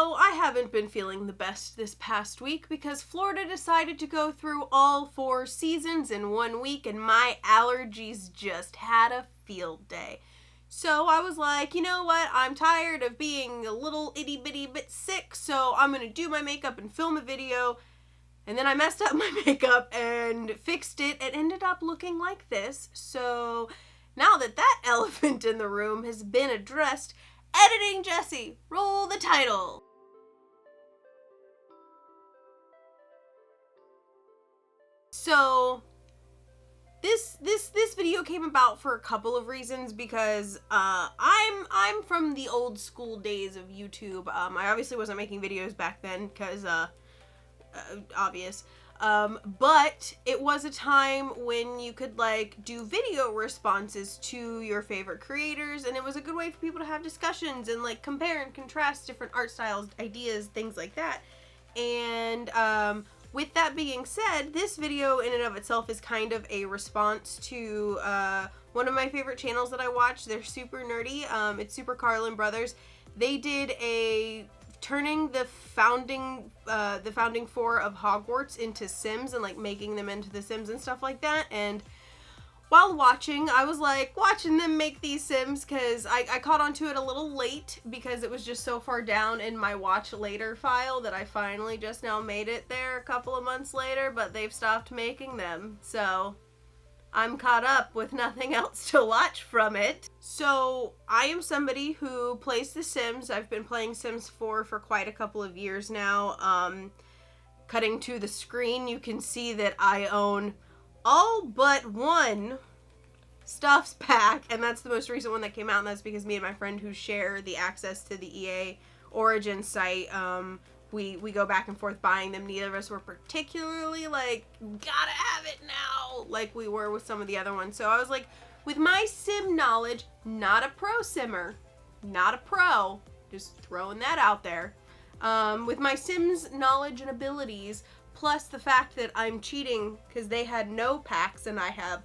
So I haven't been feeling the best this past week because Florida decided to go through all 4 seasons in 1 week and my allergies just had a field day. So I was like, you know what, I'm tired of being a little itty bitty bit sick, so I'm gonna do my makeup and film a video. And then I messed up my makeup and fixed it and ended up looking like this. So now that that elephant in the room has been addressed, editing Jesse, roll the title. So this video came about for a couple of reasons because I'm from the old school days of YouTube. I obviously wasn't making videos back then because obvious. But it was a time when you could like do video responses to your favorite creators, and it was a good way for people to have discussions and like compare and contrast different art styles, ideas, things like that. And with that being said, this video in and of itself is kind of a response to one of my favorite channels that I watch. They're super nerdy. It's Super Carlin Brothers. They did a turning the Founding Four of Hogwarts into Sims and like making them into the Sims and stuff like that. And while watching, I was like watching them make these Sims because I caught onto it a little late because it was just so far down in my watch later file that I finally just now made it there a couple of months later, but they've stopped making them. So I'm caught up with nothing else to watch from it. So I am somebody who plays The Sims. I've been playing Sims 4 for quite a couple of years now. Cutting to the screen, you can see that I own all but one Stuffs pack, and that's the most recent one that came out, and that's because me and my friend who share the access to the EA Origin site, we go back and forth buying them. Neither of us were particularly like, gotta have it now, like we were with some of the other ones. So I was like, with my sim knowledge, not a pro simmer, not a pro, just throwing that out there. With my Sims knowledge and abilities, plus the fact that I'm cheating because they had no packs and I have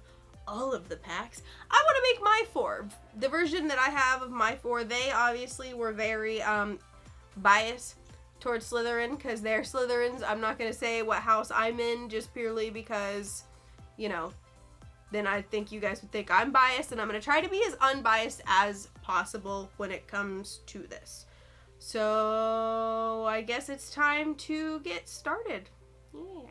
all of the packs, I want to make my 4. The version that I have of my 4, they obviously were very biased towards Slytherin because they're Slytherins. I'm not going to say what house I'm in just purely because, you know, then I think you guys would think I'm biased, and I'm going to try to be as unbiased as possible when it comes to this. So I guess it's time to get started. Yeah.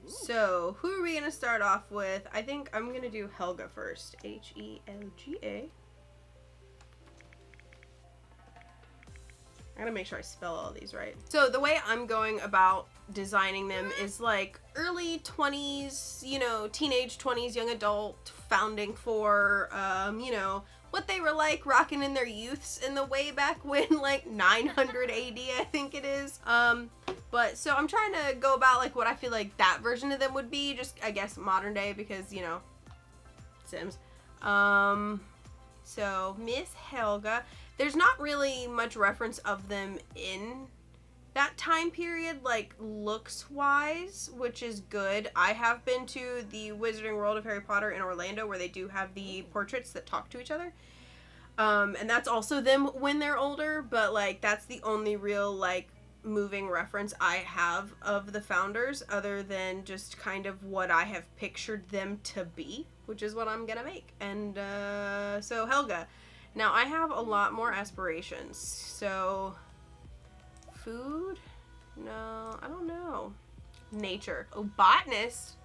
So who are we going to start off with? I think I'm going to do Helga first. Helga. I gotta make sure I spell all these right. So the way I'm going about designing them is like early 20s, you know, teenage 20s, young adult, Founding Four, you know, what they were like rocking in their youths in the way back when, like 900 AD, I think it is. But so I'm trying to go about like what I feel like that version of them would be, just I guess modern day because, you know, Sims. So Miss Helga. There's not really much reference of them in that time period, like looks-wise, which is good. I have been to the Wizarding World of Harry Potter in Orlando where they do have the portraits that talk to each other. And that's also them when they're older, but like that's the only real like moving reference I have of the founders other than just kind of what I have pictured them to be, which is what I'm gonna make. And so Helga. Now, I have a lot more aspirations, so food? No, I don't know. Nature. Oh, botanist.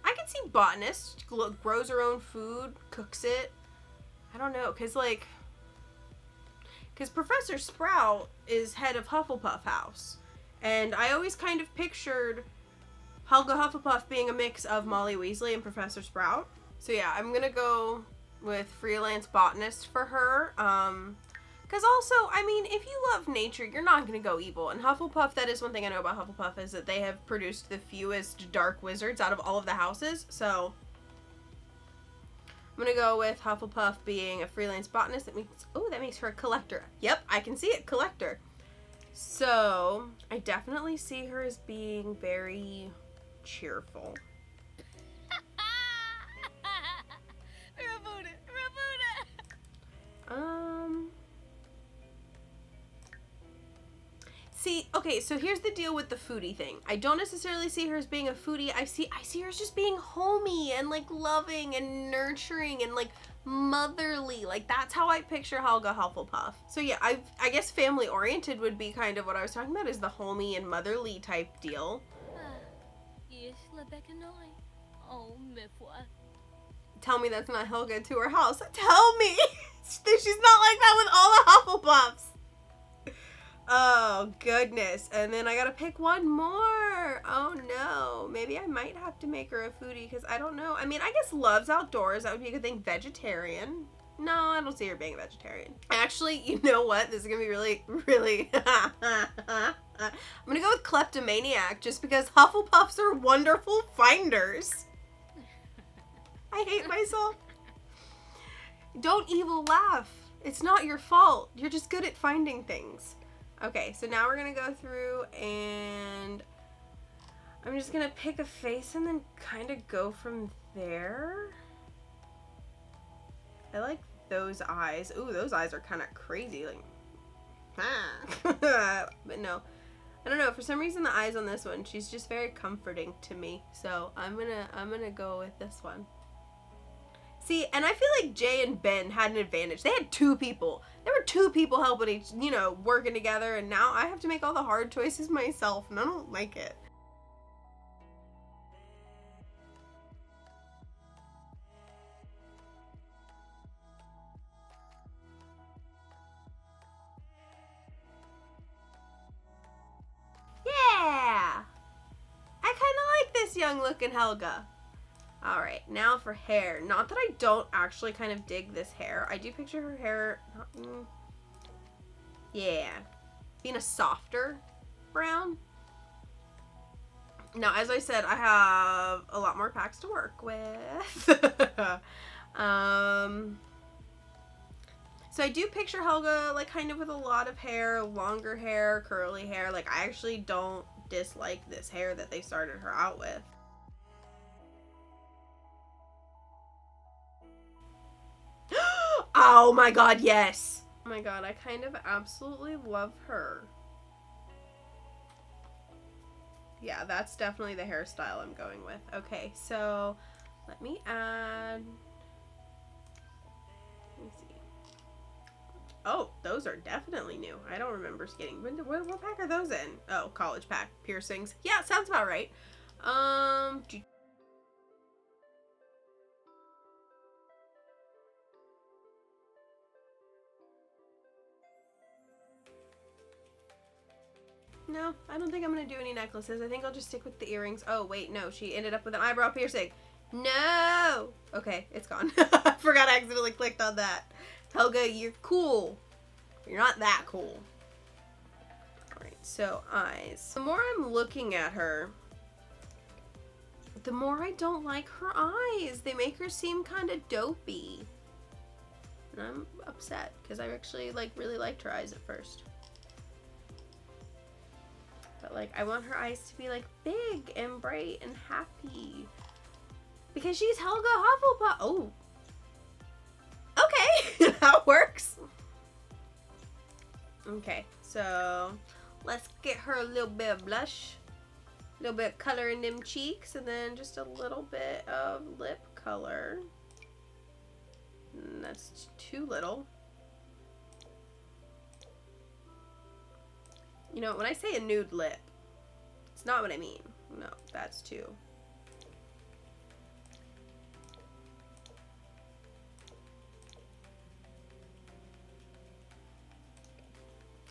I can see botanist. Grows her own food, cooks it. I don't know, because Professor Sprout is head of Hufflepuff House, and I always kind of pictured Helga Hufflepuff being a mix of Molly Weasley and Professor Sprout. So yeah, I'm gonna go with freelance botanist for her, because also, I mean, if you love nature, you're not going to go evil, and Hufflepuff, that is one thing I know about Hufflepuff, is that they have produced the fewest dark wizards out of all of the houses, so I'm going to go with Hufflepuff being a freelance botanist. That makes, oh, that makes her a collector. Yep, I can see it, collector. So, I definitely see her as being very cheerful. See, okay, so here's the deal with the foodie thing. I don't necessarily see her as being a foodie. I see her as just being homey and like loving and nurturing and like motherly. Like that's how I picture Helga Hufflepuff. So yeah, I guess family oriented would be kind of what I was talking about, is the homey and motherly type deal. Tell me that's not Helga to her house. Tell me she's not like that with all the Hufflepuffs. Oh, goodness. And then I gotta pick one more. Oh, no. Maybe I might have to make her a foodie because I don't know. I mean, I guess loves outdoors. That would be a good thing. Vegetarian. No, I don't see her being a vegetarian. Actually, you know what? This is gonna be really, really... I'm gonna go with kleptomaniac just because Hufflepuffs are wonderful finders. I hate myself. Don't evil laugh. It's not your fault. You're just good at finding things. Okay, so now we're gonna go through and I'm just gonna pick a face and then kind of go from there. I like those eyes. Ooh, those eyes are kind of crazy. Like, but no, I don't know. For some reason, the eyes on this one, she's just very comforting to me. So I'm gonna go with this one. See, and I feel like Jay and Ben had an advantage. They had two people. There were two people helping working together, and now I have to make all the hard choices myself, and I don't like it. Yeah! I kind of like this young-looking Helga. Alright, now for hair. Not that I don't actually kind of dig this hair. I do picture her hair, yeah, being a softer brown. Now, as I said, I have a lot more packs to work with. So I do picture Helga, like, kind of with a lot of hair, longer hair, curly hair. Like, I actually don't dislike this hair that they started her out with. Oh my god, yes! Oh my god, I kind of absolutely love her. Yeah, that's definitely the hairstyle I'm going with. Okay, so let me add... Let me see. Oh, those are definitely new. I don't remember getting... What pack are those in? Oh, college pack. Piercings. Yeah, sounds about right. No, I don't think I'm going to do any necklaces. I think I'll just stick with the earrings. Oh, wait, no. She ended up with an eyebrow piercing. No! Okay, it's gone. I forgot I accidentally clicked on that. Helga, you're cool. You're not that cool. Alright, so eyes. The more I'm looking at her, the more I don't like her eyes. They make her seem kind of dopey. And I'm upset because I actually really liked her eyes at first. But like, I want her eyes to be like big and bright and happy. Because she's Helga Hufflepuff. Oh. Okay, that works. Okay, so let's get her a little bit of blush. A little bit of color in them cheeks. And then just a little bit of lip color. And that's too little. You know, when I say a nude lip, it's not what I mean. No, that's too.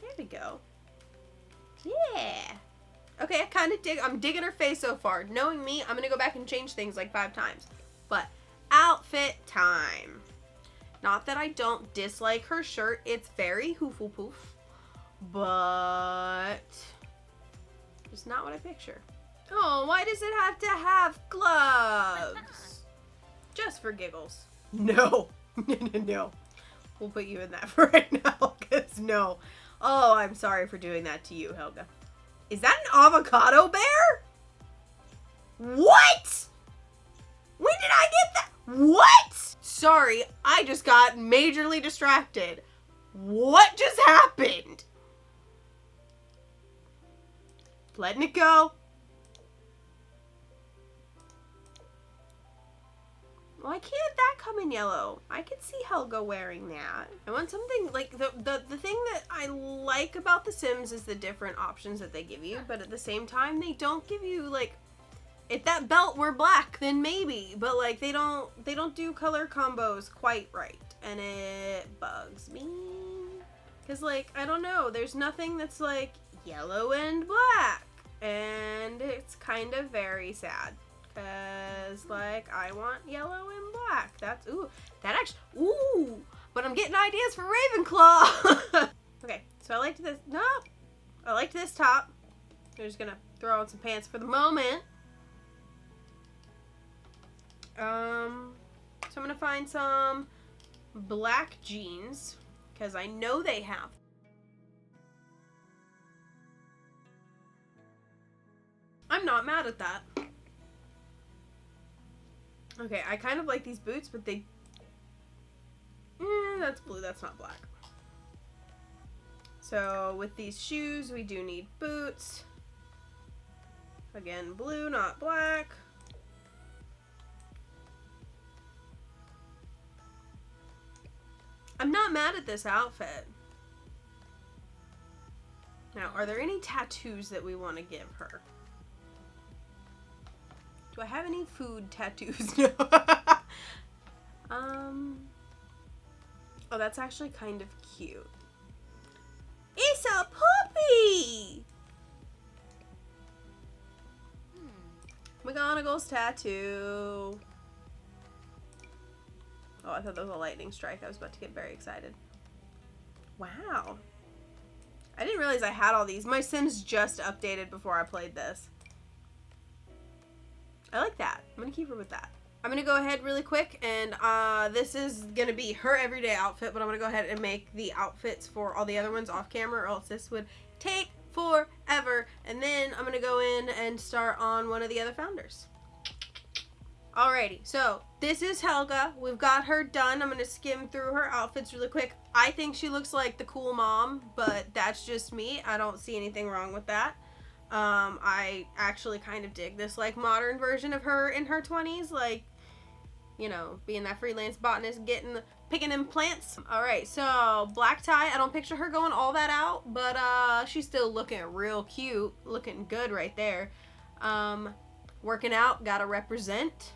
There we go. Yeah. Okay, I'm digging her face so far. Knowing me, I'm gonna go back and change things like 5 times. But, outfit time. Not that I don't dislike her shirt. It's very Hufflepuff. But it's not what I picture. Oh, why does it have to have gloves? Just for giggles. No. No. We'll put you in that for right now, because no. Oh, I'm sorry for doing that to you, Helga. Is that an avocado bear? What? When did I get that? What? Sorry, I just got majorly distracted. What just happened? Letting it go. Why can't that come in yellow? I could see Helga wearing that. I want something like the thing that I like about The Sims is the different options that they give you, but at the same time they don't give you like, if that belt were black then maybe, but like they don't do color combos quite right, and it bugs me. Cause like, I don't know, there's nothing that's like yellow and black, and it's kind of very sad. Cause like, I want yellow and black. That's, ooh, that actually, ooh, but I'm getting ideas for Ravenclaw. Okay, so I liked this, no, I liked this top. I'm just gonna throw on some pants for the moment. So I'm gonna find some black jeans, cause I know they have. I'm not mad at that. Okay, I kind of like these boots, but they... that's blue, that's not black. So, with these shoes, we do need boots. Again, blue, not black. I'm not mad at this outfit. Now, are there any tattoos that we want to give her? Do I have any food tattoos? No. Oh, that's actually kind of cute. It's a puppy! McGonagall's tattoo. Oh, I thought that was a lightning strike. I was about to get very excited. Wow. I didn't realize I had all these. My Sims just updated before I played this. I like that. I'm gonna keep her with that. I'm gonna go ahead really quick, and this is gonna be her everyday outfit, but I'm gonna go ahead and make the outfits for all the other ones off camera, or else this would take forever. And then I'm gonna go in and start on one of the other founders. Alrighty, so this is Helga. We've got her done. I'm gonna skim through her outfits really quick. I think she looks like the cool mom, but that's just me. I don't see anything wrong with that. I actually kind of dig this like modern version of her in her 20s, like, you know, being that freelance botanist, picking them plants. All right, so black tie. I don't picture her going all that out, but she's still looking real cute, looking good right there. Working out, gotta represent.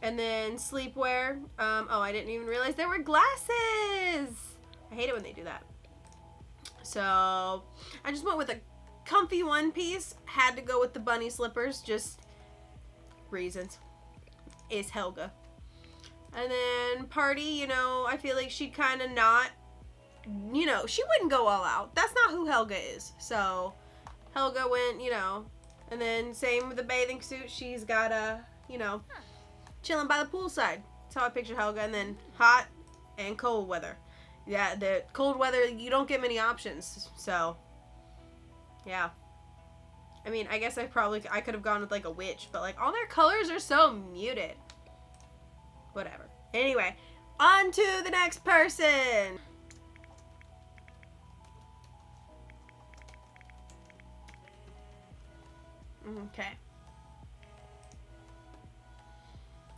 And then sleepwear. Oh, I didn't even realize there were glasses. I hate it when they do that. So I just went with a comfy one piece. Had to go with the bunny slippers, just reasons. Is Helga. And then party, you know, I feel like she'd kind of not, you know, she wouldn't go all out. That's not who Helga is. So Helga went, you know, and then same with the bathing suit. She's got a, you know, chilling by the poolside. That's how I picture Helga. And then hot and cold weather. Yeah, the cold weather, you don't get many options, so, yeah. I mean, I guess I could have gone with, like, a witch, but, like, all their colors are so muted. Whatever. Anyway, on to the next person! Okay.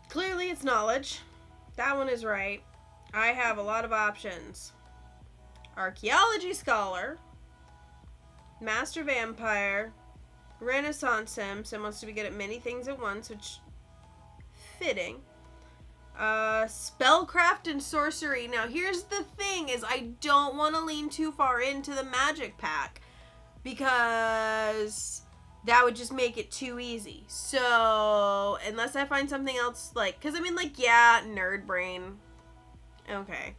Clearly it's knowledge. That one is right. I have a lot of options. Archaeology scholar, master vampire, Renaissance sim. Sim wants to be good at many things at once, which fitting. Spellcraft and sorcery. Now here's the thing: is I don't want to lean too far into the magic pack because that would just make it too easy. So unless I find something else, like, because I mean, like, yeah, nerd brain. Okay.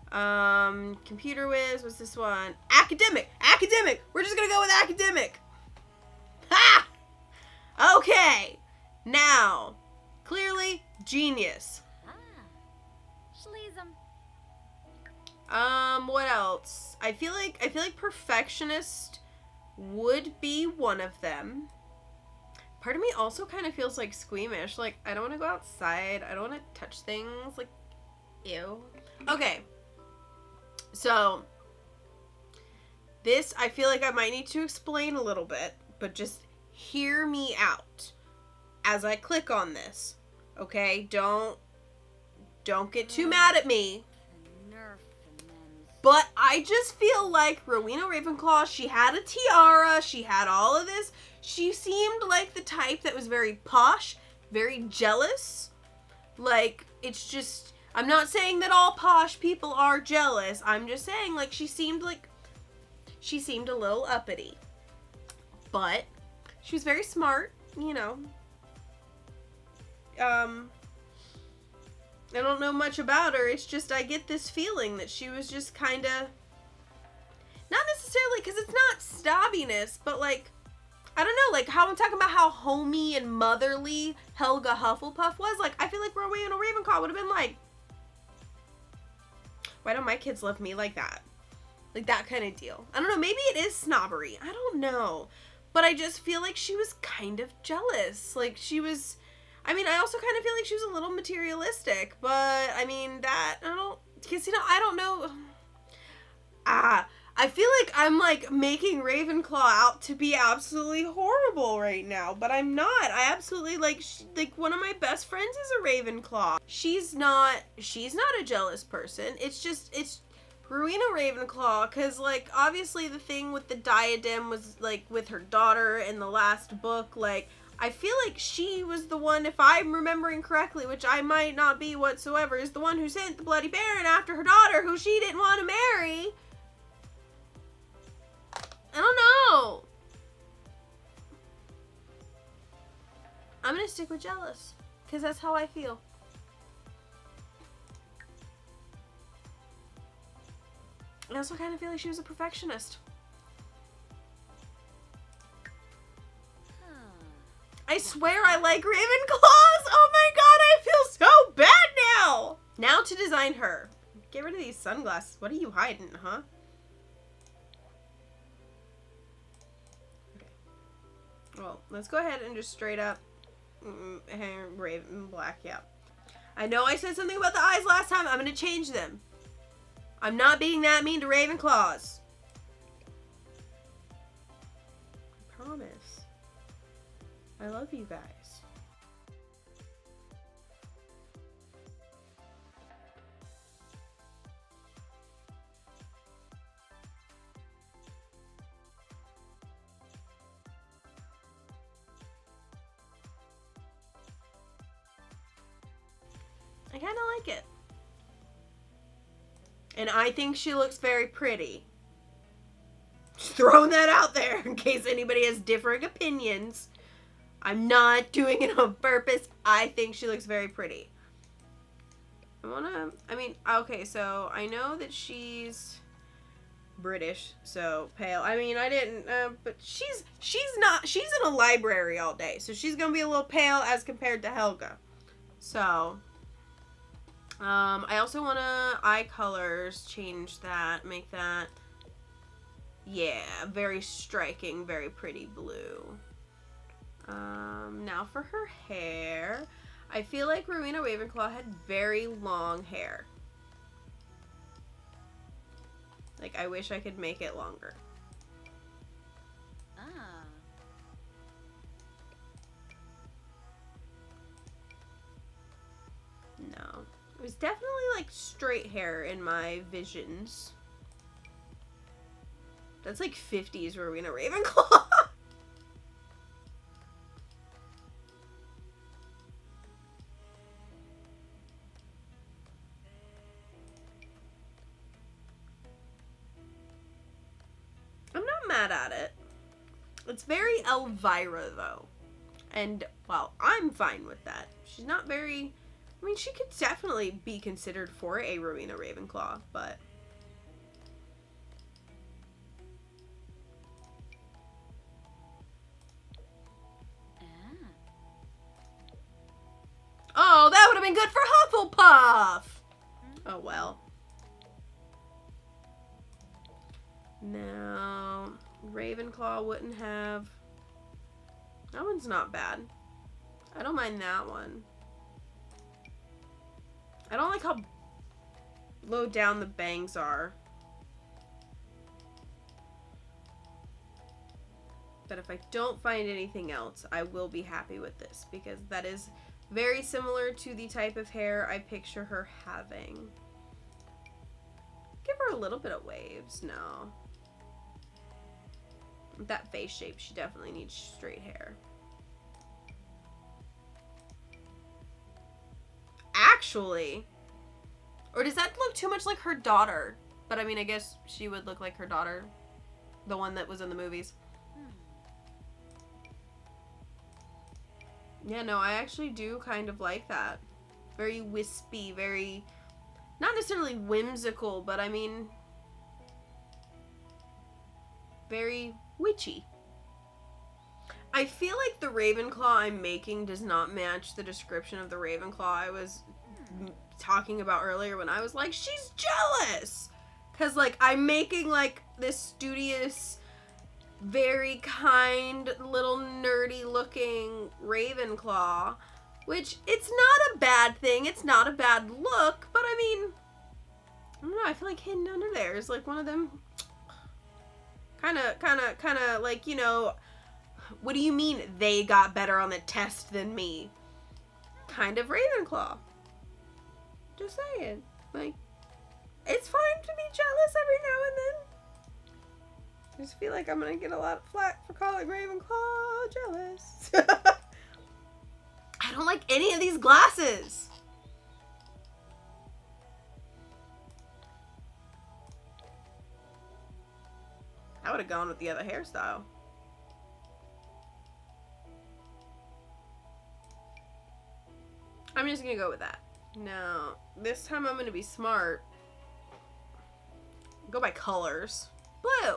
Computer whiz, what's this one? Academic! Academic! We're just gonna go with academic! Ha! Okay! Now, clearly, genius. What else? I feel like perfectionist would be one of them. Part of me also kind of feels like squeamish. Like, I don't want to go outside. I don't want to touch things. Like, ew. Okay. So, this, I feel like I might need to explain a little bit, but just hear me out as I click on this. Okay? Don't get too mad at me. But I just feel like Rowena Ravenclaw, she had a tiara, she had all of this. She seemed like the type that was very posh, very jealous. Like, it's just, I'm not saying that all posh people are jealous. I'm just saying, like, she seemed a little uppity. But she was very smart, you know. I don't know much about her. It's just I get this feeling that she was just kind of, not necessarily, because it's not stabbiness, but like, I don't know, like how I'm talking about how homey and motherly Helga Hufflepuff was. Like, I feel like Rowena Ravenclaw would have been like, why don't my kids love me like that? Like that kind of deal. I don't know, maybe it is snobbery. I don't know. But I just feel like she was kind of jealous. Like she was, I mean, I also kind of feel like she was a little materialistic, but I mean, that, I don't, because, you know, I don't know. I feel like I'm, like, making Ravenclaw out to be absolutely horrible right now, but I'm not. I absolutely, like, one of my best friends is a Ravenclaw. She's not a jealous person. It's just, it's Rowena Ravenclaw, because, like, obviously the thing with the diadem was, like, with her daughter in the last book, like, I feel like she was the one, if I'm remembering correctly, which I might not be whatsoever, is the one who sent the Bloody Baron after her daughter, who she didn't want to marry. I don't know. I'm gonna stick with jealous, because that's how I feel. I also kind of feel like she was a perfectionist. I swear I like Ravenclaws! Oh my god, I feel so bad now! Now to design her. Get rid of these sunglasses. What are you hiding, huh? Okay. Well, let's go ahead and just straight up hair, Raven, black, yeah. I know I said something about the eyes last time. I'm gonna change them. I'm not being that mean to Ravenclaws. I promise. I love you guys. I kind of like it. And I think she looks very pretty. Just throwing that out there in case anybody has differing opinions. I'm not doing it on purpose. I think she looks very pretty. Okay, so I know that she's British, so pale. I mean, I didn't, but she's in a library all day, so she's gonna be a little pale as compared to Helga. So, I also want to eye colors, change that, make that, yeah, very striking, very pretty blue. Now for her hair. I feel like Rowena Ravenclaw had very long hair. Like, I wish I could make it longer. No. It was definitely, like, straight hair in my visions. That's like 50s Rowena Ravenclaw. Mad at it. It's very Elvira though, and well, I'm fine with that. She's not very, I mean, she could definitely be considered for a Rowena Ravenclaw, but oh, that would have been good for Hufflepuff. Oh well. Now, Ravenclaw wouldn't have... That one's not bad. I don't mind that one. I don't like how low down the bangs are. But if I don't find anything else, I will be happy with this because that is very similar to the type of hair I picture her having. Give her a little bit of waves. No. That face shape, she definitely needs straight hair. Actually, or does that look too much like her daughter? But I mean, I guess she would look like her daughter, the one that was in the movies. Yeah, no, I actually do kind of like that. Very wispy, very, not necessarily whimsical, but I mean, very witchy. I feel like the Ravenclaw I'm making does not match the description of the Ravenclaw I was talking about earlier when I was like, she's jealous! Because, like, I'm making, like, this studious, very kind, little nerdy-looking Ravenclaw, which, it's not a bad thing, it's not a bad look, but I mean, I don't know, I feel like hidden under there is, like, one of them kind of, like, you know, what do you mean they got better on the test than me? Kind of Ravenclaw. Just saying. Like, it's fine to be jealous every now and then. I just feel like I'm gonna get a lot of flack for calling Ravenclaw jealous. I don't like any of these glasses. I would have gone with the other hairstyle. I'm just gonna go with that. Now, this time I'm gonna be smart. Go by colors. Blue!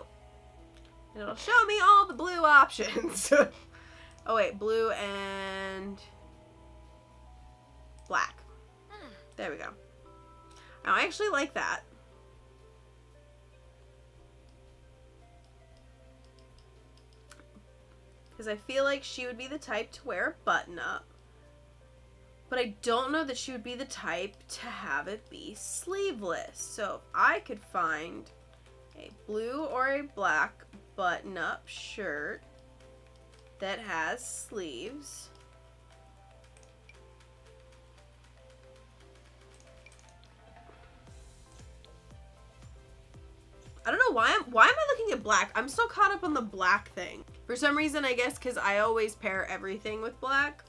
And it'll show me all the blue options. Oh wait, blue and black. There we go. Now, I actually like that. Because I feel like she would be the type to wear a button-up. But I don't know that she would be the type to have it be sleeveless. So if I could find a blue or a black button-up shirt that has sleeves. I don't know why am I looking at black? I'm so caught up on the black thing. For some reason, I guess because I always pair everything with black.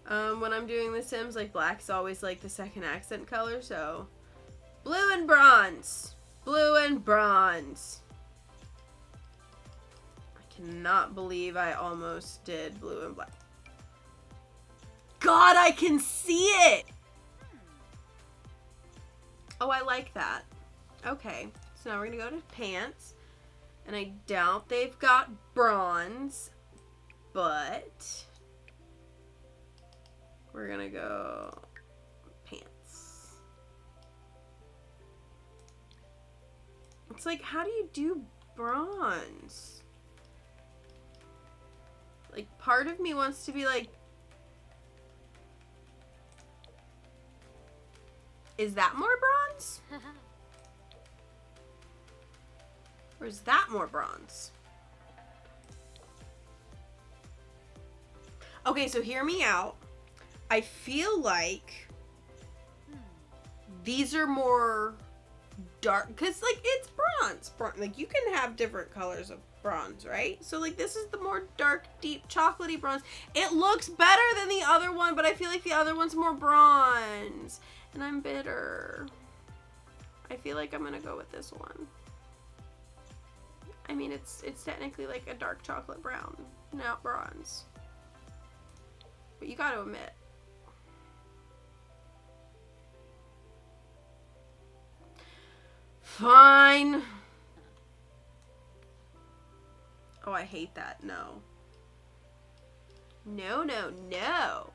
When I'm doing The Sims, like, black is always, like, the second accent color, so. Blue and bronze. Blue and bronze. I cannot believe I almost did blue and black. God, I can see it! Oh, I like that. Okay, so now we're gonna go to pants. And I doubt they've got bronze, but we're gonna go pants. It's like, how do you do bronze? Like, part of me wants to be like, is that more bronze? Or is that more bronze? Okay, so hear me out. I feel like these are more dark, because, like, it's bronze. Like, you can have different colors of bronze, right? So, like, this is the more dark, deep, chocolatey bronze. It looks better than the other one, but I feel like the other one's more bronze. And I'm bitter. I feel like I'm gonna go with this one. I mean, it's technically like a dark chocolate brown, not bronze. But you gotta admit. Fine. Oh, I hate that. No. No, no, no.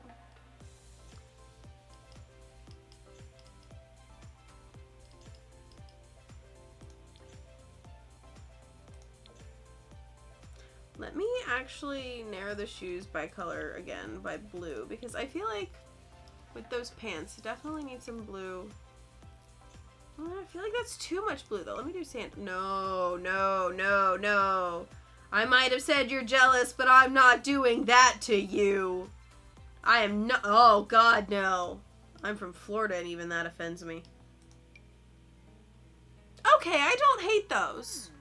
Let me actually narrow the shoes by color again, by blue, because I feel like with those pants, definitely need some blue. I feel like that's too much blue, though. Let me do sand. No, no, no, no. I might have said you're jealous, but I'm not doing that to you. I am not. Oh, God, no. I'm from Florida, and even that offends me. Okay, I don't hate those.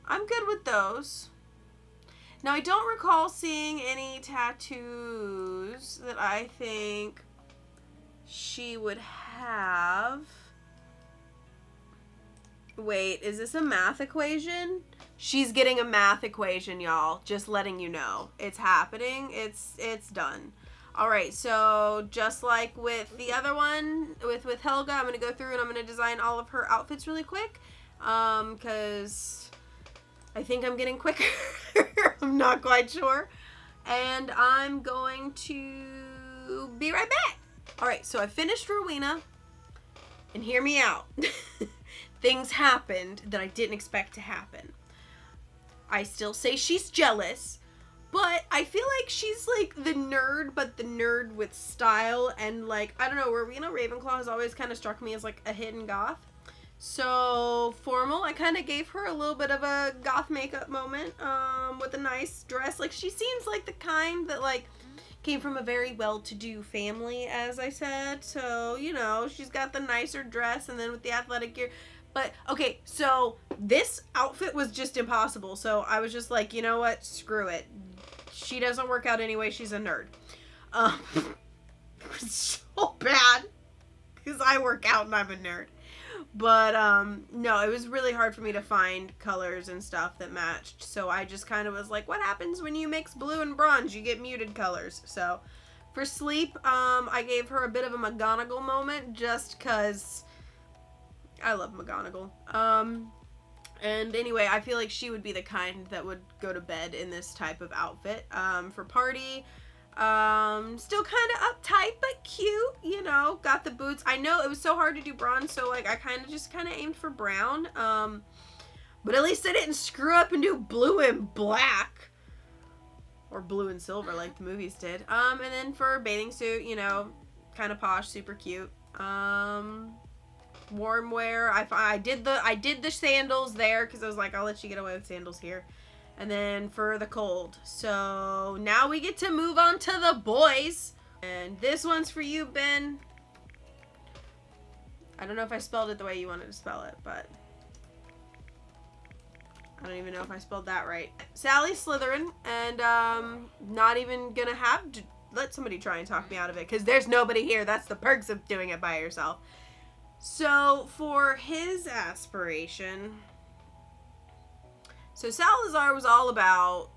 I'm good with those. Now, I don't recall seeing any tattoos that I think she would have. Wait, is this a math equation? She's getting a math equation, y'all. Just letting you know. It's happening. It's done. All right, so just like with the other one, with Helga, I'm going to go through and I'm going to design all of her outfits really quick. Because I think I'm getting quicker. I'm not quite sure. And I'm going to be right back. All right, so I finished Rowena. And hear me out. Things happened that I didn't expect to happen. I still say she's jealous, but I feel like she's like the nerd, but the nerd with style. And like, I don't know, Rowena Ravenclaw has always kind of struck me as like a hidden goth. So formal, I kind of gave her a little bit of a goth makeup moment with a nice dress. Like, she seems like the kind that like came from a very well-to-do family, as I said. So, you know, she's got the nicer dress and then with the athletic gear. But, okay, so this outfit was just impossible. So I was just like, you know what? Screw it. She doesn't work out anyway. She's a nerd. It was so bad because I work out and I'm a nerd. But, no, it was really hard for me to find colors and stuff that matched. So I just kind of was like, what happens when you mix blue and bronze? You get muted colors. So for sleep, I gave her a bit of a McGonagall moment just because I love McGonagall. And anyway, I feel like she would be the kind that would go to bed in this type of outfit. For party, still kind of uptight, but cute, you know, got the boots. I know it was so hard to do bronze, so like I kind of aimed for brown. But at least I didn't screw up and do blue and black. Or blue and silver like the movies did. And then for bathing suit, you know, kind of posh, super cute. Warm wear. I did the sandals there because I was like, I'll let you get away with sandals here. And then for the cold. So now we get to move on to the boys. And this one's for you, Ben. I don't know if I spelled it the way you wanted to spell it, but I don't even know if I spelled that right. Sally Slytherin, and not even gonna have to let somebody try and talk me out of it because there's nobody here. That's the perks of doing it by yourself. So for his aspiration, so Salazar was all about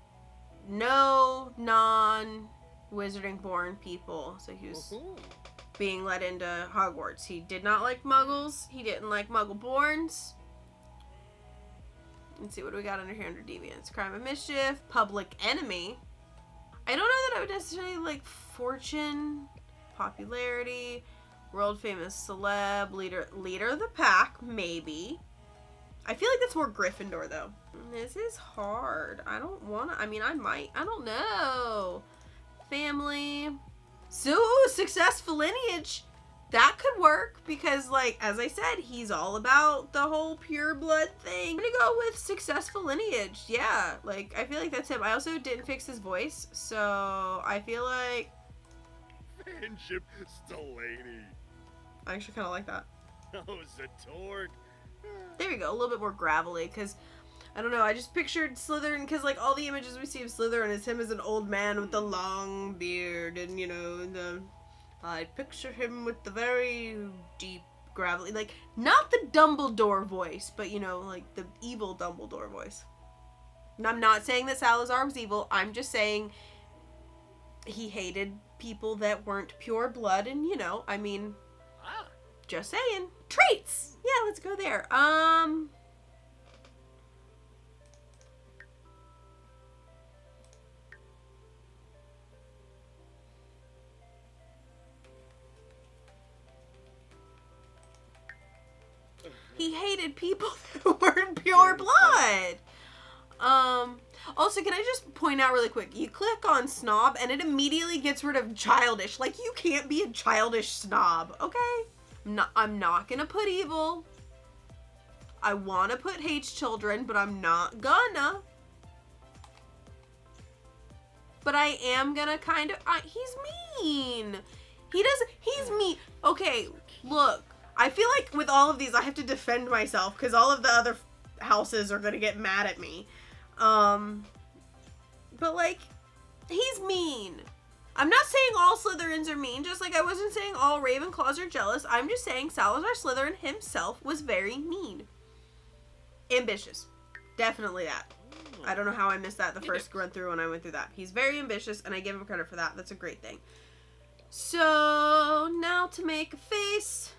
no non-wizarding born people. So he was being led into Hogwarts. He did not like muggles. He didn't like muggle-borns. Let's see, what do we got under here under deviance? Crime and mischief, public enemy. I don't know that I would necessarily like fortune, popularity, world famous celeb, leader of the pack, maybe. I feel like that's more Gryffindor though. This is hard. I don't want to, I mean, I might, I don't know. Family. So, successful lineage. That could work because, like, as I said, he's all about the whole pure blood thing. I'm gonna go with successful lineage. Yeah, like, I feel like that's him. I also didn't fix his voice, so I feel like... Friendship Stellany. I actually kind of like that. Oh, Zatorg. There we go, a little bit more gravelly, because, I don't know, I just pictured Slytherin, because, like, all the images we see of Slytherin is him as an old man with the long beard, and, you know, the... I picture him with the very deep, gravelly, like, not the Dumbledore voice, but, you know, like, the evil Dumbledore voice. And I'm not saying that Salazar was evil, I'm just saying he hated people that weren't pure blood, and, you know, I mean, just saying. Traits! Yeah, let's go there. He hated people that weren't pure blood. Also, can I just point out really quick, you click on snob and it immediately gets rid of childish. Like, you can't be a childish snob, okay? I'm not gonna put evil. I wanna put hates children, but I'm not gonna. but I am gonna kind of, he's mean. He's mean. Okay, look, I feel like with all of these, I have to defend myself because all of the other houses are gonna get mad at me. But like, he's mean. I'm not saying all Slytherins are mean, just like I wasn't saying all Ravenclaws are jealous. I'm just saying Salazar Slytherin himself was very mean. Ambitious. Definitely that. I don't know how I missed that the first run through when I went through that. He's very ambitious, and I give him credit for that. That's a great thing. So, now to make a face.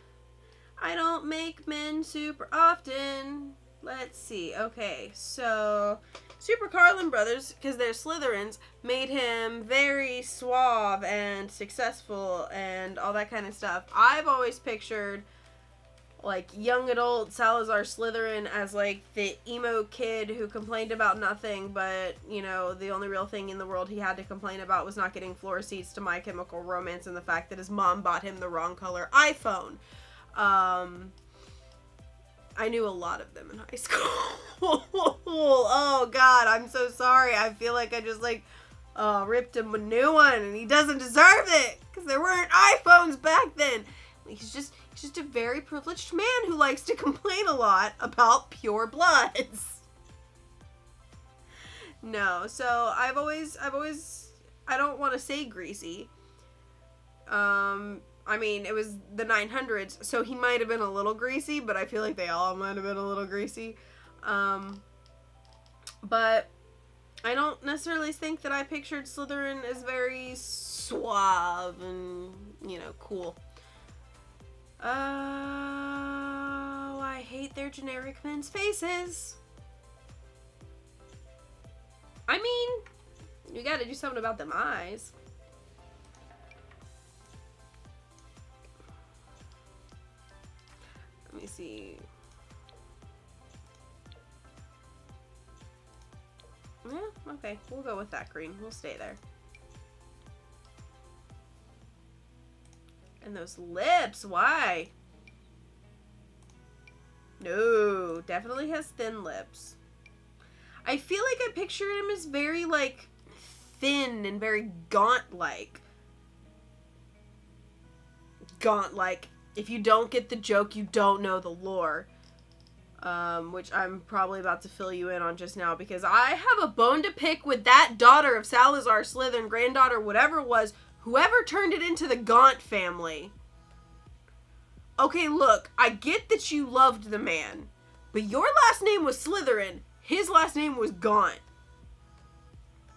I don't make men super often. Let's see. Okay, so Super Carlin Brothers, because they're Slytherins, made him very suave and successful and all that kind of stuff. I've always pictured like young adult Salazar Slytherin as like the emo kid who complained about nothing, but you know, the only real thing in the world he had to complain about was not getting floor seats to My Chemical Romance and the fact that his mom bought him the wrong color iPhone. I knew a lot of them in high school. Oh god, I'm so sorry. I feel like I just like ripped him a new one and he doesn't deserve it because there weren't iPhones back then. He's just a very privileged man who likes to complain a lot about pure bloods. No, so I've always I don't want to say greasy. I mean, it was the 900s, so he might have been a little greasy, but I feel like they all might have been a little greasy. But I don't necessarily think that I pictured Slytherin as very suave and, you know, cool. Oh, I hate their generic men's faces. I mean, you gotta do something about them eyes. Let me see. Yeah, okay. We'll go with that green. We'll stay there. And those lips, why? No, definitely has thin lips. I feel like I pictured him as very, like, thin and very gaunt-like. Gaunt-like. If you don't get the joke, you don't know the lore. Which I'm probably about to fill you in on just now, because I have a bone to pick with that daughter of Salazar Slytherin, granddaughter, whatever it was, whoever turned it into the Gaunt family. Okay, look, I get that you loved the man, but your last name was Slytherin, his last name was Gaunt.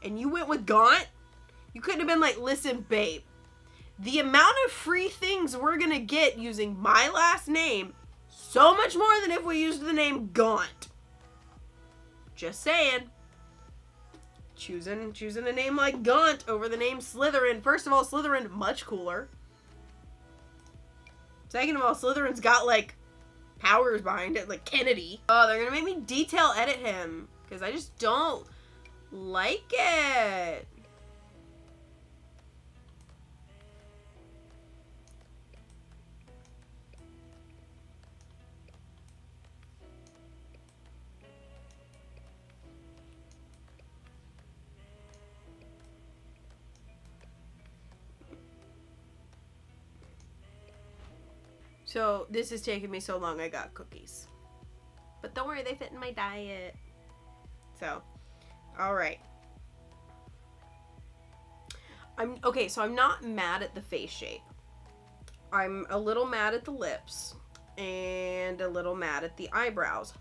And you went with Gaunt? You couldn't have been like, listen, babe, the amount of free things we're gonna get using my last name, so much more than if we used the name Gaunt. Just saying. Choosing a name like Gaunt over the name Slytherin. First of all, Slytherin, much cooler. Second of all, Slytherin's got, like, powers behind it, like Kennedy. Oh, they're gonna make me detail edit him, because I just don't like it. So, this is taking me so long, I got cookies. But don't worry, they fit in my diet. So, alright. Okay, so I'm not mad at the face shape. I'm a little mad at the lips. And a little mad at the eyebrows.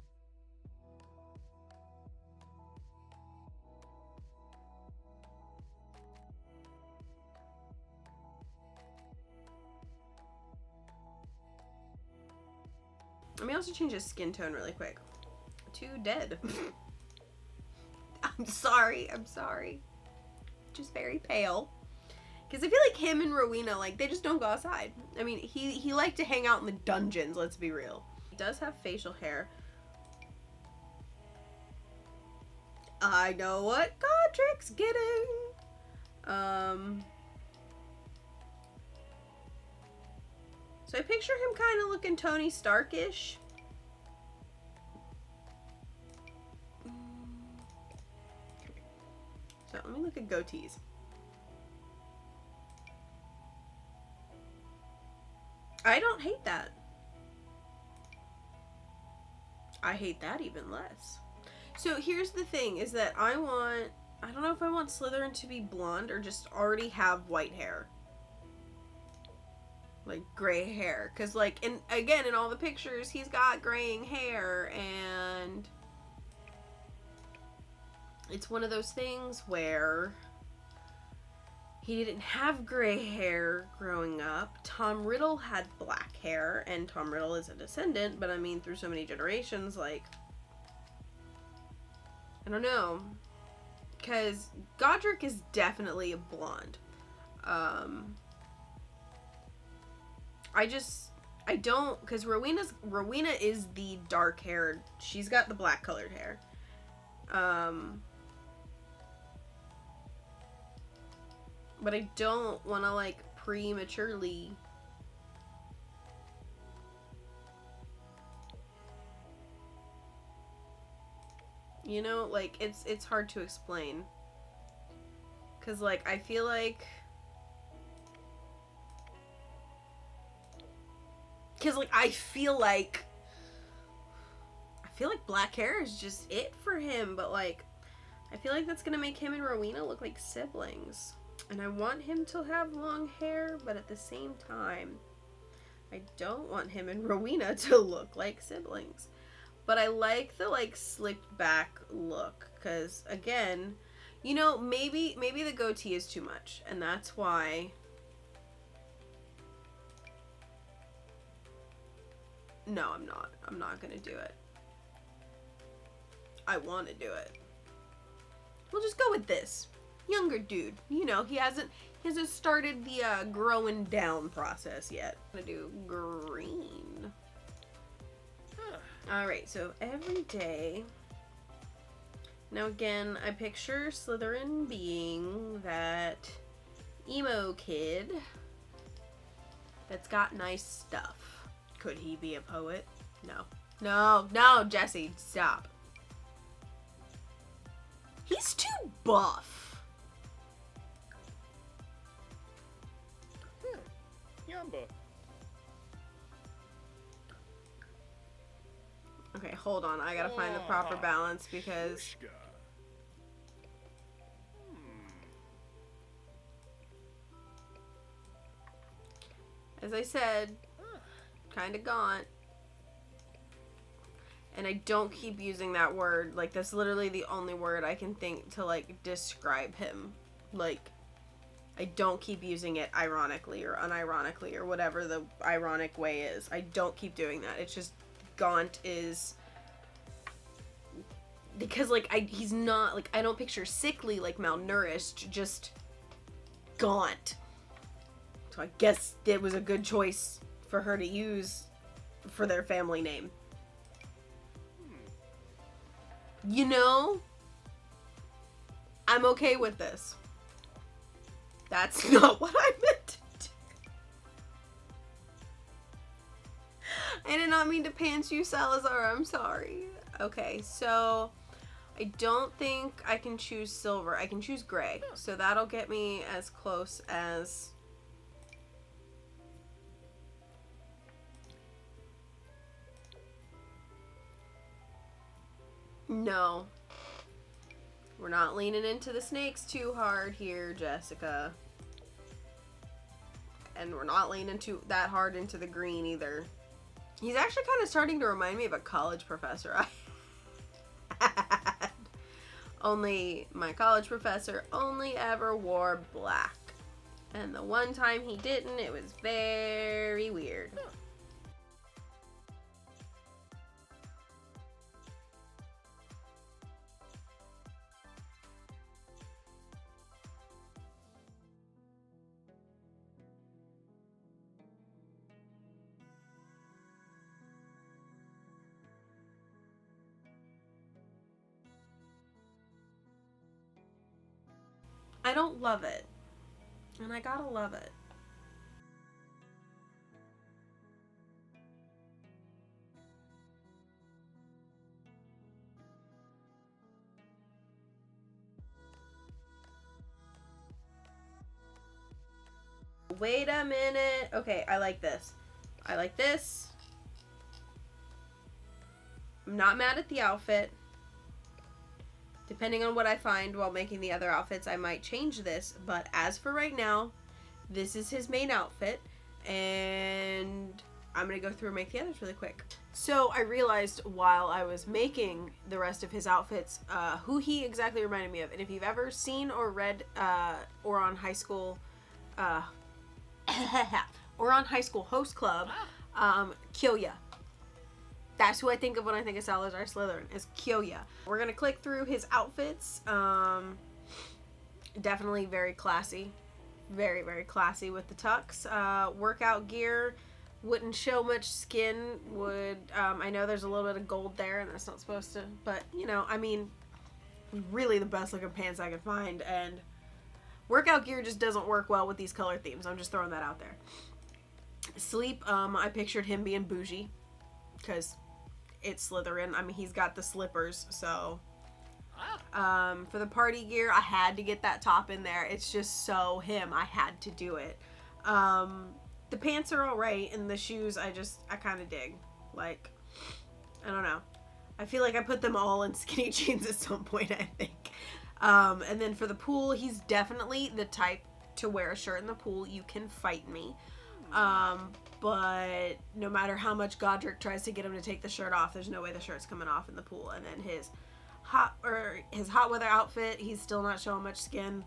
Let me also change his skin tone really quick. Too dead. I'm sorry. Just very pale. Because I feel like him and Rowena, like, they just don't go outside. I mean, he liked to hang out in the dungeons, let's be real. He does have facial hair. I know what Godric's getting. So I picture him kind of looking Tony Stark-ish. So let me look at goatees. I don't hate that. I hate that even less. So here's the thing, is that I don't know if I want Slytherin to be blonde or just already have white hair. Like gray hair. Because like, in all the pictures, he's got graying hair, and it's one of those things where he didn't have gray hair growing up. Tom Riddle had black hair, and Tom Riddle is a descendant, but I mean, through so many generations, like, I don't know. Because Godric is definitely a blonde. I don't, because Rowena is the dark haired, she's got the black colored hair. But I don't want to, like, prematurely... You know, like, it's hard to explain. Because, like, I feel like... Because, like, I feel like black hair is just it for him. But, like, I feel like that's going to make him and Rowena look like siblings. And I want him to have long hair, but at the same time, I don't want him and Rowena to look like siblings. But I like the, like, slicked back look. Because, again, you know, maybe the goatee is too much. And that's why... No, I'm not. I'm not gonna do it. I want to do it. We'll just go with this. Younger dude. You know, he hasn't started the growing down process yet. I'm gonna do green. Alright, so every day. Now again, I picture Slytherin being that emo kid that's got nice stuff. Could he be a poet? No. No, Jesse, stop. He's too buff. Yamba. Okay, hold on. I gotta find the proper balance because... As I said, kind of gaunt. And I don't keep using that word. Like, that's literally the only word I can think to, like, describe him. Like, I don't keep using it ironically or unironically or whatever the ironic way is. I don't keep doing that. It's just, gaunt is... Because, like, he's not, like, I don't picture sickly, like, malnourished, just gaunt. So I guess it was a good choice for her to use for their family name. You know, I'm okay with this. That's not what I meant to do. I did not mean to pants you, Salazar. I'm sorry. Okay, so I don't think I can choose silver. I can choose gray. So that'll get me as close as... No. We're not leaning into the snakes too hard here, Jessica. And we're not leaning that hard into the green either. He's actually kind of starting to remind me of a college professor I had. Only my college professor only ever wore black. And the one time he didn't, it was very weird. I don't love it. And I gotta love it. Wait a minute. Okay, I like this. I like this. I'm not mad at the outfit. Depending on what I find while making the other outfits, I might change this. But as for right now, this is his main outfit. And I'm going to go through and make the others really quick. So I realized while I was making the rest of his outfits, who he exactly reminded me of. And if you've ever seen or read or on High School Host Club, Kyoya. That's who I think of when I think of Salazar Slytherin, is Kyoya. We're going to click through his outfits. Definitely very classy. Very, very classy with the tux. Workout gear. Wouldn't show much skin. I know there's a little bit of gold there, and that's not supposed to, but, you know, I mean, really the best looking pants I could find, and workout gear just doesn't work well with these color themes. I'm just throwing that out there. Sleep, I pictured him being bougie, because it's Slytherin. I mean, he's got the slippers, so. For the party gear, I had to get that top in there. It's just so him. I had to do it. The pants are alright, and the shoes, I kind of dig. Like, I don't know. I feel like I put them all in skinny jeans at some point, I think. And then for the pool, he's definitely the type to wear a shirt in the pool. You can fight me. But no matter how much Godric tries to get him to take the shirt off, there's no way the shirt's coming off in the pool. And then his hot weather outfit, he's still not showing much skin.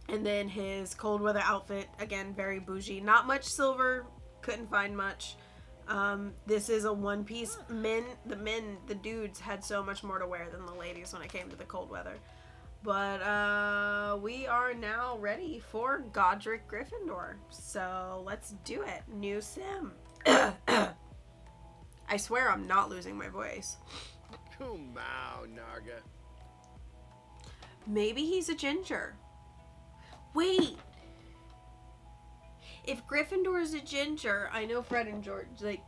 And then his cold weather outfit, again, very bougie. Not much silver, couldn't find much. This is a one piece. The dudes had so much more to wear than the ladies when it came to the cold weather. But we are now ready for Godric Gryffindor. So let's do it. New sim. I swear I'm not losing my voice. Kumau, Narga. Maybe he's a ginger. Wait. If Gryffindor is a ginger, I know Fred and George, like,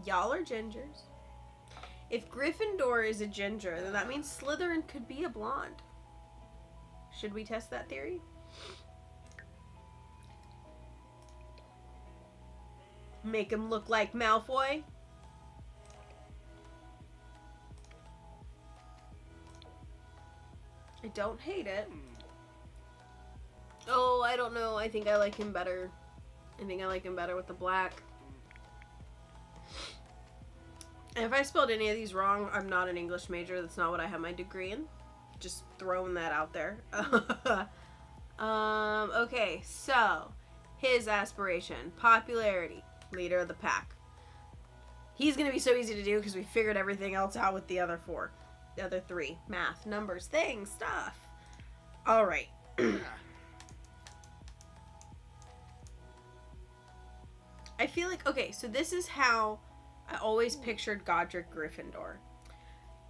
y'all are gingers. If Gryffindor is a ginger, then that means Slytherin could be a blonde. Should we test that theory? Make him look like Malfoy? I don't hate it. Oh, I don't know. I think I like him better. I think I like him better with the black. And if I spelled any of these wrong, I'm not an English major. That's not what I have my degree in. Just throwing that out there. Okay, so his aspiration, popularity, leader of the pack. He's gonna be so easy to do because we figured everything else out with the other three. Math, numbers, things, stuff. All right. I feel like, okay, so this is how I always pictured Godric Gryffindor.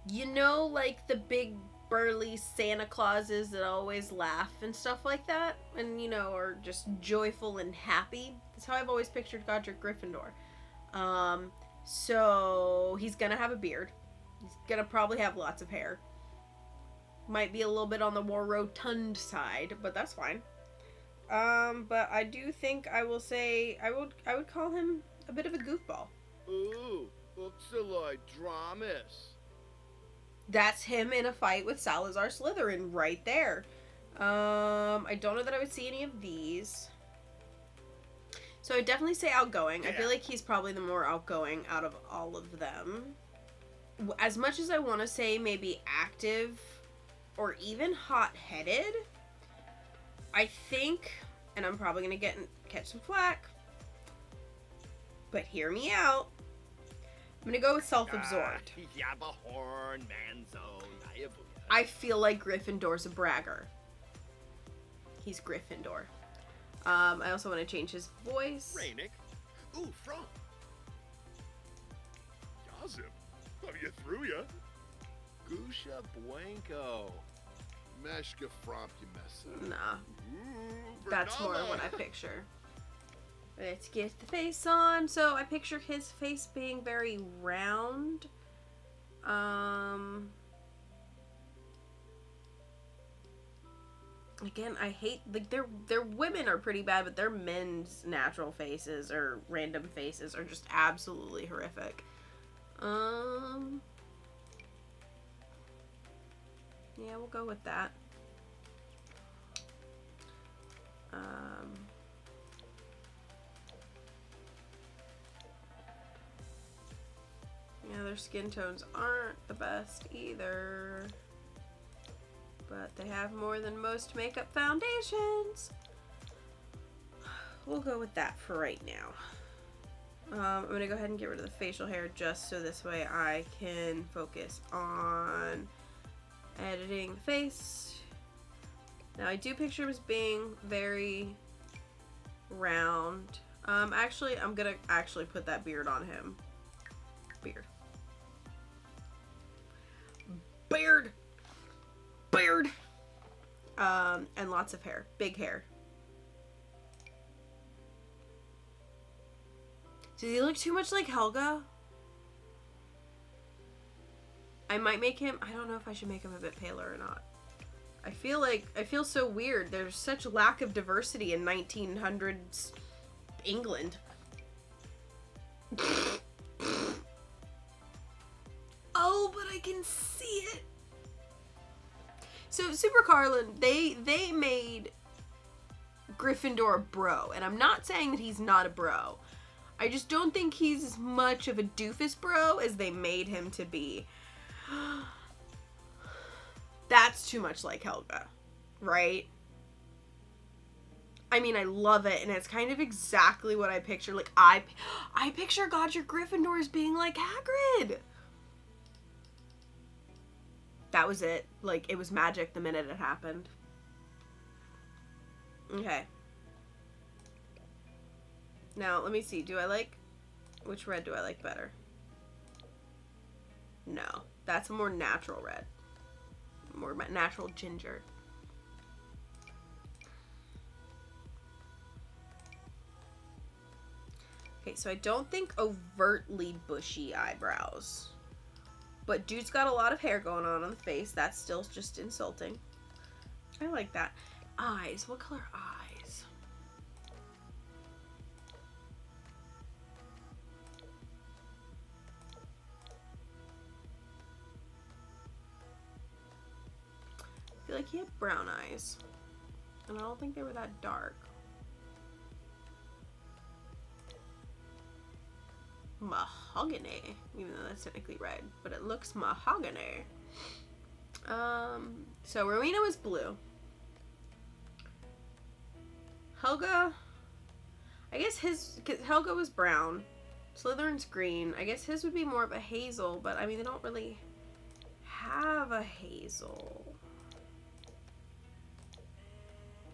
You know, like the big burly Santa Clauses that always laugh and stuff like that, and, you know, are just joyful and happy. That's how I've always pictured Godric Gryffindor. So he's gonna have a beard. He's gonna probably have lots of hair. Might be a little bit on the more rotund side, but that's fine. But I do think I will say I would call him a bit of a goofball. Ooh, Uxaloid Dramas. That's him in a fight with Salazar Slytherin right there. I don't know that I would see any of these. So I would definitely say outgoing. Yeah. I feel like he's probably the more outgoing out of all of them. As much as I want to say maybe active or even hot-headed, I think, and I'm probably going to catch some flack, but hear me out, I'm going to go with self-absorbed. I feel like Gryffindor's a bragger. He's Gryffindor. I also want to change his voice. Rainick. Ooh, Frog. Yazim. Have you through ya? Gusha Blanco. Meshka Fromp you mess. Nah. That's more what I picture. Let's get the face on. So I picture his face being very round. Again, I hate, like, their women are pretty bad, but their men's natural faces or random faces are just absolutely horrific. Yeah, we'll go with that. Yeah, their skin tones aren't the best either. But they have more than most makeup foundations. We'll go with that for right now. I'm going to go ahead and get rid of the facial hair just so this way I can focus on editing the face. Now I do picture him as being very round. Actually, I'm going to actually put that beard on him. Beard. Beard! Beard! And lots of hair. Big hair. Does he look too much like Helga? I might make him, I don't know if I should make him a bit paler or not. I feel so weird. There's such lack of diversity in 1900s England. Oh, but I can see it. So Super Carlin, they made Gryffindor a bro, and I'm not saying that he's not a bro. I just don't think he's as much of a doofus bro as they made him to be. That's too much like Helga, right? I mean, I love it, and it's kind of exactly what I picture. Like, I picture Godric Gryffindor as being like Hagrid. That was it. Like, it was magic the minute it happened. Okay. Now, let me see. Which red do I like better? No. That's a more natural red. More natural ginger. Okay, so I don't think overtly bushy eyebrows. But dude's got a lot of hair going on the face. That's still just insulting. I like that. Eyes. What color eyes? I feel like he had brown eyes. And I don't think they were that dark. Mahogany, even though that's technically red, but it looks mahogany. So Rowena was blue. Helga, I guess cause Helga was brown. Slytherin's green. I guess his would be more of a hazel, but I mean, they don't really have a hazel.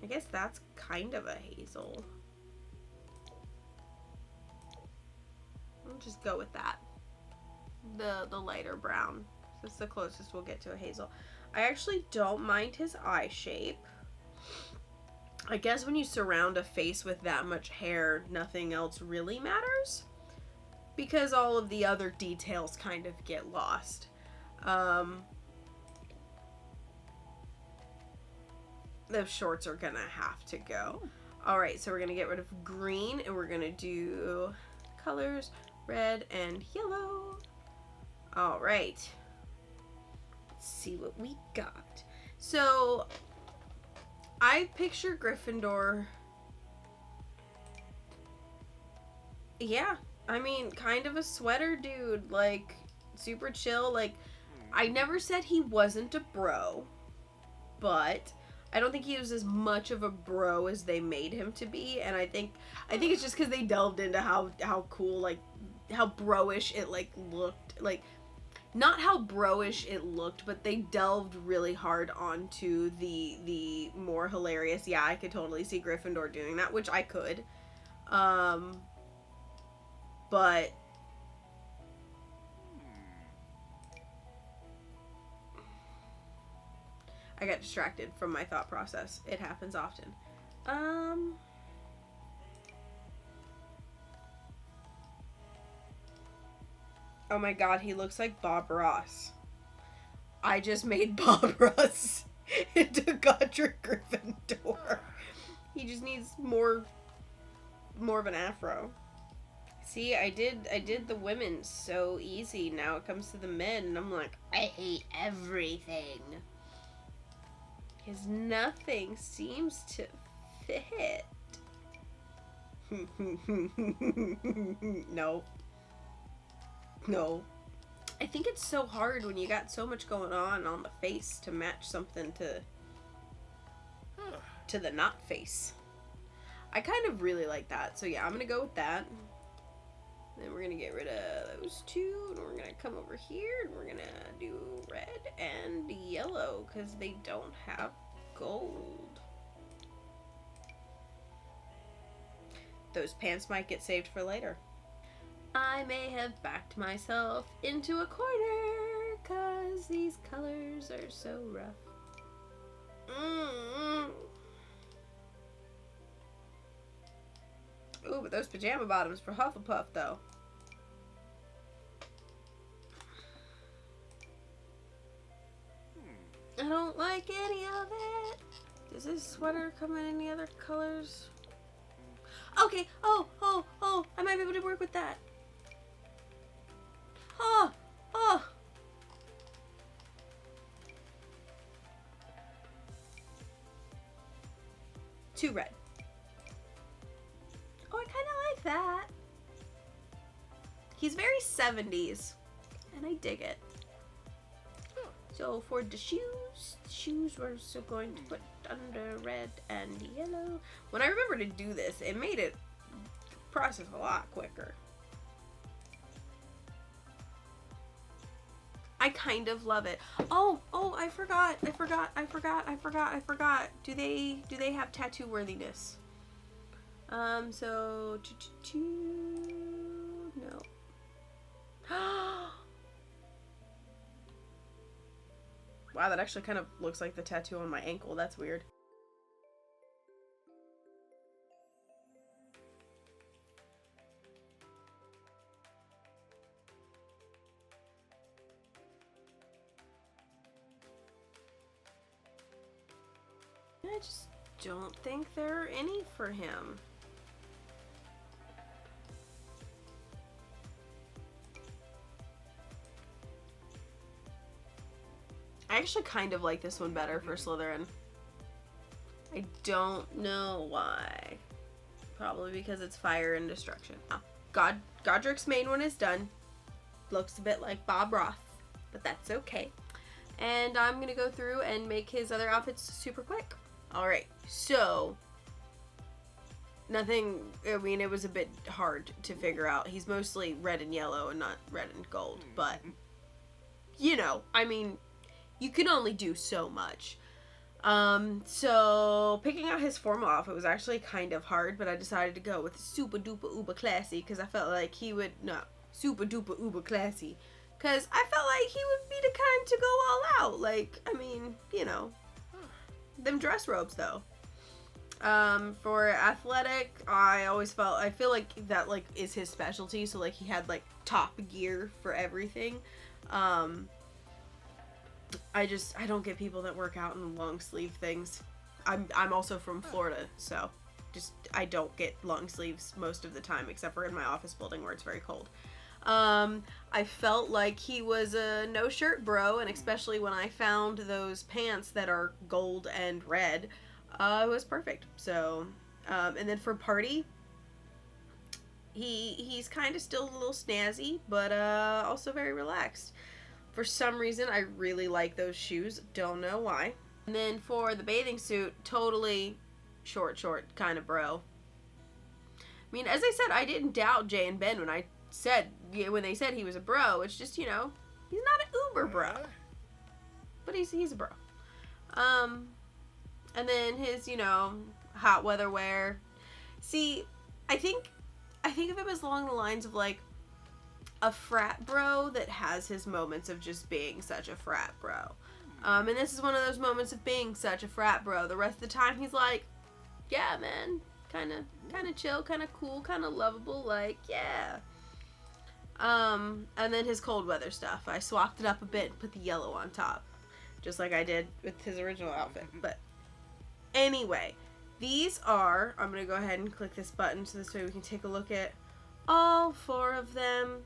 I guess that's kind of a hazel. I'll just go with that. The lighter brown. That's the closest we'll get to a hazel. I actually don't mind his eye shape. I guess when you surround a face with that much hair, nothing else really matters. Because all of the other details kind of get lost. Those shorts are gonna have to go. Alright, so we're gonna get rid of green and we're gonna do colors. Red and yellow. All right. Let's see what we got. So, I picture Gryffindor. Yeah, I mean, kind of a sweater dude, like super chill. Like, I never said he wasn't a bro, but I don't think he was as much of a bro as they made him to be. And I think it's just because they delved into how cool, like, how bro-ish it like looked. Like, not how bro-ish it looked, but they delved really hard onto the more hilarious. Yeah, I could totally see Gryffindor doing that, which I could. But I got distracted from my thought process. It happens often. Oh my god, he looks like Bob Ross. I just made Bob Ross. into Godric Gryffindor. He just needs more of an afro. See, I did the women so easy. Now it comes to the men, and I'm like, I hate everything. Because nothing seems to fit. No. No. I think it's so hard when you got so much going on the face to match something to the not face. I kind of really like that. So yeah, I'm gonna go with that. Then we're gonna get rid of those two, and we're gonna come over here, and we're gonna do red and yellow, because they don't have gold. Those pants might get saved for later. I may have backed myself into a corner, because these colors are so rough. Ooh, but those pajama bottoms for Hufflepuff, though. I don't like any of it. Does this sweater come in any other colors? Okay. Oh. I might be able to work with that. Oh. Too red. Oh, I kind of like that. He's very 70s, and I dig it. So for the shoes we're still going to put under red and yellow. When I remember to do this, it made it process a lot quicker. I kind of love it. Oh, I forgot. Do they have tattoo worthiness? So no. Wow, that actually kind of looks like the tattoo on my ankle. That's weird. I just don't think there are any for him. I actually kind of like this one better for Slytherin. I don't know why. Probably because it's fire and destruction. Oh, Godric's main one is done. Looks a bit like Bob Ross, but that's okay. And I'm gonna go through and make his other outfits super quick. Alright, so nothing, I mean, it was a bit hard to figure out. He's mostly red and yellow and not red and gold, but you know, I mean, you can only do so much. So picking out his formal outfit was actually kind of hard, but I decided to go with super duper uber classy because I felt like he would, no, super duper uber classy, because I felt like he would be the kind to go all out. Like, I mean, you know, them dress robes though. For athletic, I feel like that like is his specialty, so like he had like top gear for everything. I don't get people that work out in long sleeve things. I'm also from Florida, so just I don't get long sleeves most of the time, except for in my office building where it's very cold. I felt like he was a no shirt bro, and especially when I found those pants that are gold and red, it was perfect. So, and then for party, he's kind of still a little snazzy, but also very relaxed. For some reason, I really like those shoes. Don't know why. And then for the bathing suit, totally short kind of bro. I mean, as I said, I didn't doubt Jay and Ben when they said he was a bro. It's just, you know, he's not an uber bro, but he's a bro. And then his, you know, hot weather wear. See, I think of him as along the lines of like a frat bro that has his moments of just being such a frat bro. And this is one of those moments of being such a frat bro. The rest of the time he's like, yeah, man, kind of chill, kind of cool, kind of lovable, like, yeah. And then his cold weather stuff, I swapped it up a bit and put the yellow on top. just like I did with his original outfit. But anyway, these are, I'm going to go ahead and click this button so this way we can take a look at all 4 of them.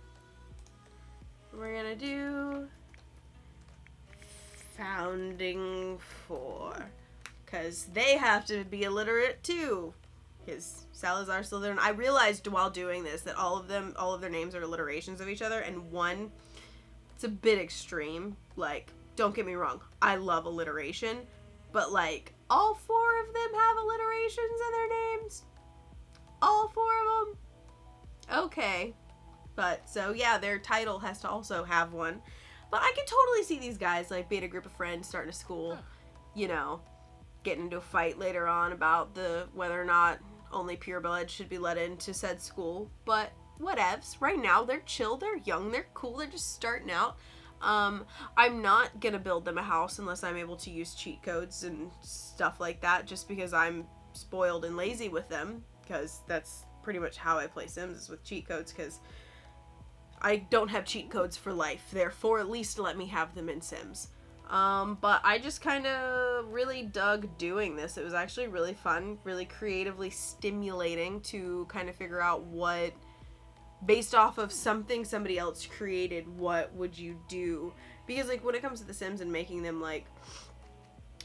We're going to do Founding Four, because they have to be illiterate too. Because Salazar, Slytherin, I realized while doing this that all of their names are alliterations of each other, and one, it's a bit extreme. Like, don't get me wrong, I love alliteration, but like, all 4 of them have alliterations in their names? All 4 of them? Okay. But, so yeah, their title has to also have one. But I can totally see these guys, like, being a group of friends, starting a school, you know, getting into a fight later on about whether or not only purebloods should be let into said school. But whatevs. Right now, they're chill, they're young, they're cool, they're just starting out. I'm not gonna build them a house unless I'm able to use cheat codes and stuff like that, just because I'm spoiled and lazy with them, because that's pretty much how I play Sims, is with cheat codes, because I don't have cheat codes for life, therefore at least let me have them in Sims. But I just kind of really dug doing this. It was actually really fun, really creatively stimulating to kind of figure out what, based off of something somebody else created, what would you do? Because, like, when it comes to The Sims and making them, like,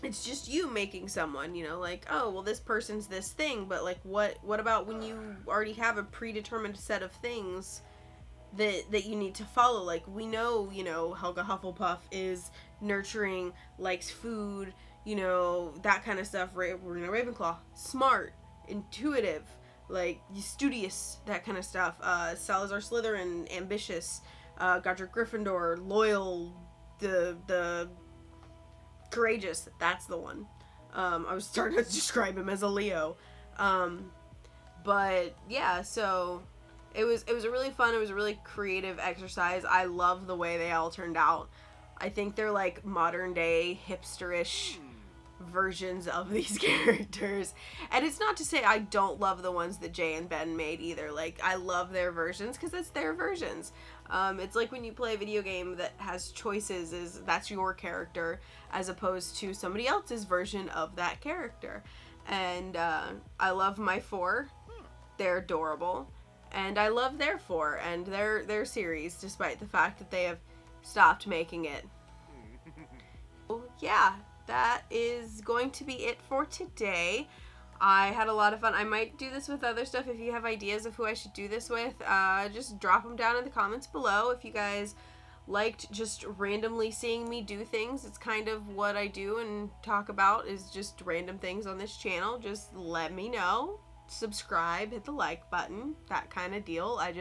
it's just you making someone, you know, like, oh, well, this person's this thing, but, like, what about when you already have a predetermined set of things that you need to follow? Like, we know, you know, Helga Hufflepuff is nurturing, likes food, you know, that kind of stuff. Ravenclaw, smart, intuitive, like, studious, that kind of stuff. Salazar Slytherin, ambitious. Godric Gryffindor, loyal, the courageous. That's the one. I was starting to describe him as a Leo. But yeah, so it was a really fun, it was a really creative exercise. I love the way they all turned out. I think they're like modern day hipsterish versions of these characters. And it's not to say I don't love the ones that Jay and Ben made either. Like, I love their versions because it's their versions. It's like when you play a video game that has choices, that's your character as opposed to somebody else's version of that character. And I love my 4. They're adorable. And I love their 4 and their series, despite the fact that they have stopped making it. Well, yeah, that is going to be it for today. I had a lot of fun. I might do this with other stuff. If you have ideas of who I should do this with, just drop them down in the comments below. If you guys liked just randomly seeing me do things, it's kind of what I do and talk about, is just random things on this channel. Just let me know. Subscribe, hit the like button, that kind of deal. I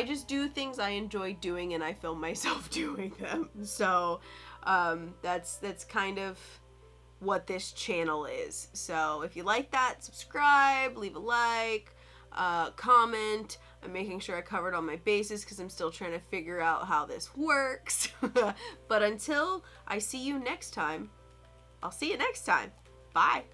just do things I enjoy doing and I film myself doing them. So that's kind of what this channel is. So if you like that, subscribe, leave a like, comment. I'm making sure I covered all my bases because I'm still trying to figure out how this works. But until I see you next time, I'll see you next time. Bye.